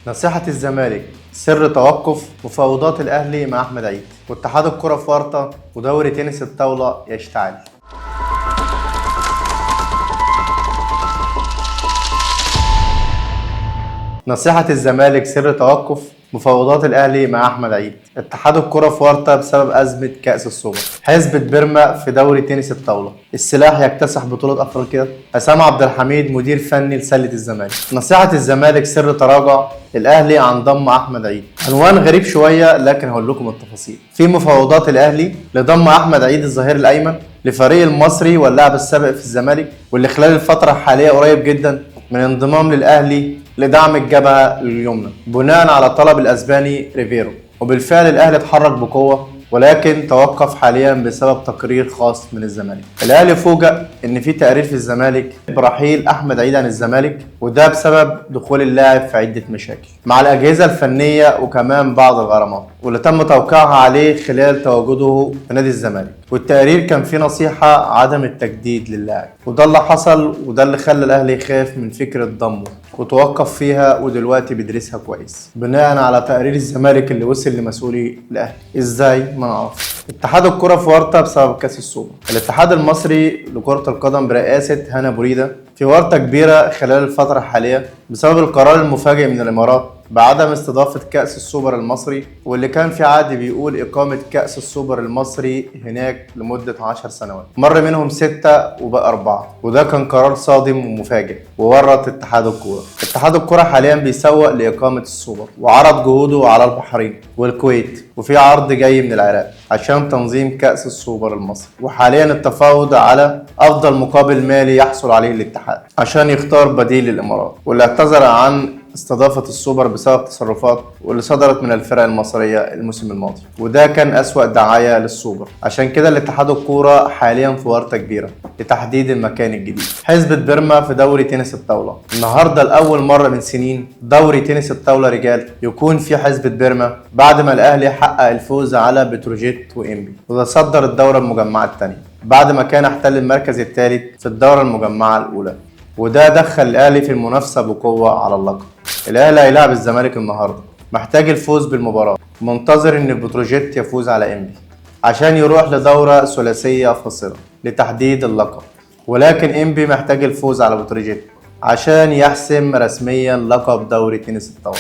نصيحة الزمالك: سر توقف مفاوضات الأهلي مع أحمد عيد، واتحاد الكرة في ورطة، ودوري تنس الطاولة يشتعل. نصيحة الزمالك: سر توقف مفاوضات الأهلي مع أحمد عيد، اتحاد الكرة في ورطة بسبب أزمة كأس السوبر، حسبة بيرما في دوري تنس الطاولة، السلاح يكتسح بطولة أفريقيا، حسام عبد الحميد مدير فني لسلة الزمالك. نصيحة الزمالك: سر تراجع الأهلي عن ضم أحمد عيد. عنوان غريب شوية لكن هقول لكم التفاصيل. في مفاوضات الأهلي لضم أحمد عيد الظهير الأيمن لفريق المصري واللاعب السابق في الزمالك، واللي خلال الفترة الحالية قريب جدا من انضمام للأهلي لدعم الجبهة اليمنى بناء على طلب الأسباني ريفيرو. وبالفعل الأهلي اتحرك بقوة، ولكن توقف حاليا بسبب تقرير خاص من الزمالك. الأهلي فوجئ إن في تقرير في الزمالك برحيل أحمد عيد عن الزمالك، وده بسبب دخول اللاعب في عدة مشاكل مع الأجهزة الفنية وكمان بعض الغرامات واللي تم توقيعها عليه خلال تواجده في نادي الزمالك. والتقرير كان فيه نصيحة عدم التجديد للاعب، وده اللي حصل، وده اللي خلى الأهلي يخاف من فكرة ضمه وتوقف فيها، ودلوقتي بيدرسها كويس بناء على تقرير الزمالك اللي وصل لمسؤولي الاهلي. ازاي؟ ما نعرفش. اتحاد الكرة في ورطة بسبب كاس السوبر. الاتحاد المصري لكرة القدم برئاسة هنا بريدة في ورطة كبيرة خلال الفترة الحالية بسبب القرار المفاجئ من الامارات بعدم استضافة كأس السوبر المصري، واللي كان في عقد بيقول إقامة كأس السوبر المصري هناك لمدة 10 سنوات، مر منهم 6 وبقى 4، وده كان قرار صادم ومفاجئ وورط اتحاد الكورة. اتحاد الكورة حاليا بيسوق لإقامة السوبر، وعرض جهوده على البحرين والكويت، وفي عرض جاي من العراق عشان تنظيم كأس السوبر المصري. وحاليا التفاوض على أفضل مقابل مالي يحصل عليه الاتحاد عشان يختار بديل للإمارات، واللي اعتذر عن استضافة السوبر بسبب تصرفات واللي صدرت من الفرق المصرية الموسم الماضي، وده كان أسوأ دعاية للسوبر. عشان كده الاتحاد الكورة حاليا في ورطة كبيرة لتحديد المكان الجديد. حسبة بيرما في دوري تنس الطاولة. النهاردة لأول مرة من سنين دوري تنس الطاولة رجال يكون في حسبة بيرما بعد ما الأهلي حقق الفوز على بتروجيت وإنبي، وده صدر الدورة المجمعة الثانية بعد ما كان احتل المركز الثالث في الدورة المجمعة الأولى، وده دخل الأهلي في المنافسة بقوة على اللقب. الأهلي هيلاعب الزمالك النهارده، محتاج الفوز بالمباراة، منتظر إن بتروجيت يفوز على إنبي عشان يروح لدورة ثلاثية فاصلة لتحديد اللقب، ولكن إنبي محتاج الفوز على بتروجيت عشان يحسم رسميا لقب دوري تنس الطاولة.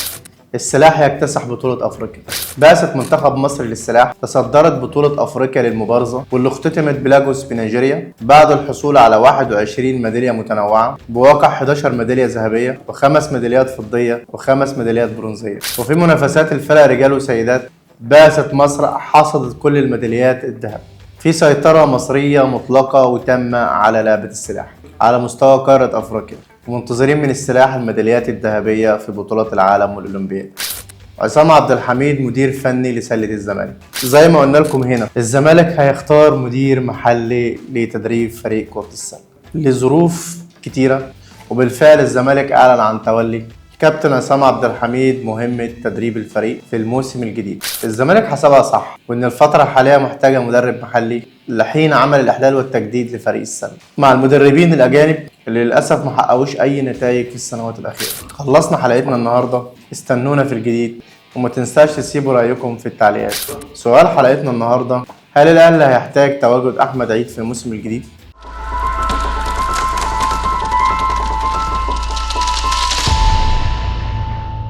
السلاح يكتسح بطولة أفريقيا. بعثة منتخب مصر للسلاح تصدرت بطولة أفريقيا للمبارزة، واللي اختتمت بلاجوس بنيجيريا بعد الحصول على 21 ميدالية متنوعة بواقع 11 ميدالية ذهبية و5 ميداليات فضية و5 ميداليات برونزية. وفي منافسات الفرق رجال وسيدات بعثة مصر حصدت كل الميداليات الذهب. في سيطرة مصرية مطلقة وتامة على لعبة السلاح على مستوى قارة أفريقيا، ومنتظرين من السلاح الميداليات الذهبية في بطولات العالم والأولمبياد. حسام عبد الحميد مدير فني لسلة الزمالك. زي ما قلنا لكم هنا، الزمالك هيختار مدير محلي لتدريب فريق كرة السلة لظروف كتيرة، وبالفعل الزمالك أعلن عن تولي كابتن حسام عبد الحميد مهمة تدريب الفريق في الموسم الجديد. الزمالك حسبها صح، وإن الفترة الحالية محتاجة مدرب محلي لحين عمل الإحلال والتجديد لفريق السلة مع المدربين الأجانب اللي للأسف ما حققوش أي نتائج في السنوات الأخيرة. خلصنا حلقتنا النهاردة، استنونا في الجديد، وما تنساش تسيبوا رأيكم في التعليقات. سؤال حلقتنا النهاردة: هل الأهلي هيحتاج تواجد أحمد عيد في الموسم الجديد؟